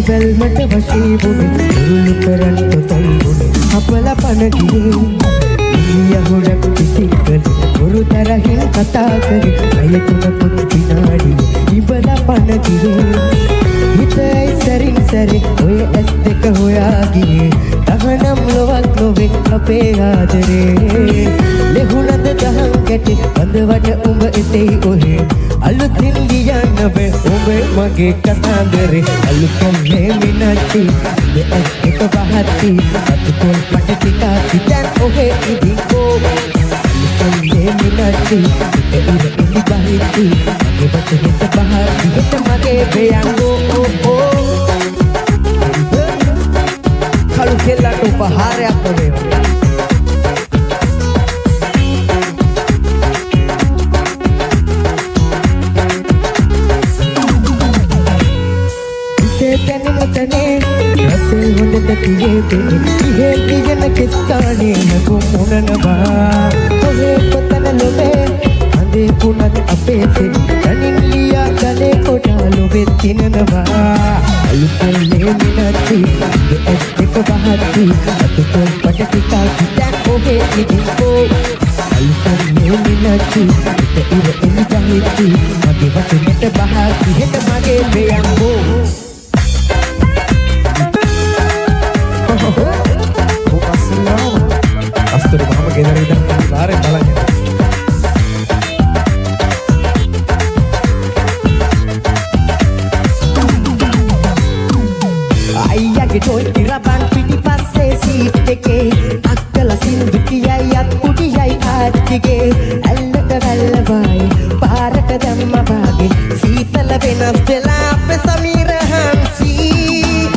බැල්මට වශී වුණේ උරුළු කරන්ට තොල් වුණේ අපල පන ගියේ යහුරක් පිටිකල ගුරු තරහින් කතා කරේ අය තුන පුත් විනාඩි ඉබලා පන ගියේ හිතයි සරින් සරි ඔය ඇස් දෙක හොයා ගියේ තහනම් ලොවක් නොවේ අපේ ආදරේ ලෙහුණද දහම් කැටි බඳවට උඹ එතෙයි ඔහේ අලුතින් ගියන්න බෑ ඔබේ මගේ කතාන්දරේ අලුකම්නේ මිනච්චි දෙස් එක වහත්ති අතුකොල් පට ටිකක් දැන් ඔහේ ඉදිකෝ අලුකම්නේ මිනච්චි ඉර ඉදි බහිත්ති මගේ බත හිත බහත්ති හිත මගේ බයංගෝ කලු කෙල්ලට උපහාරයක් වේවා රසේ හොඳට කියේ දෙන්නේ ඉහේ කියන කිස්කානේ නගු මුනනවා ඔහේ පතන ලොබේ අඳේ පුනත් අපේ සිත් කනින් ලියා ගලේ කොටා ලොබේ තිනනවා අලුතෙන්නේ මිනච්චි දෙස් දෙක වහත්ති අතකොල් පට ටිකක් දැන් ඔහේ ඉදිකෝ අලුතෙන්නේ මිනච්චි ඉත ඉර එලි බහිත්ති මගේ වටේට බහත්ති හෙට මගේ බයංගෝ අස්තර මම ගෙදර ඉඳන් කාරේ බලන්නේ අයියාගේ ටොයි ඉරපන් පිටිපස්සේ සීට් එකේ අක්කල සින්දු කියයි අත් කුටියයි ආච්චිගේ ඇල්ලට වැල්ලවයි පාරට දැම්ම වාගේ සීතල වෙනස් වෙලා අපේ සමීර හම්සී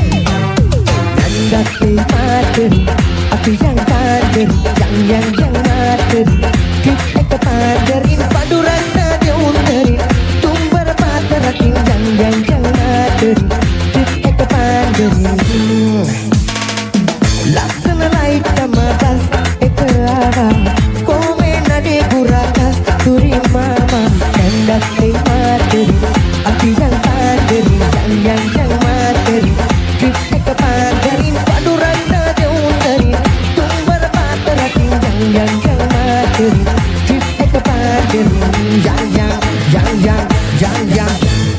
නන්දස්සේ මාතේ අපි yang materi kit ek panderin paduran deunderin tumbar paterakin yang materi kit ek panderin lasana light tamatas ek ava kome nade gurakas turi mama kandak materi api yang panderin yang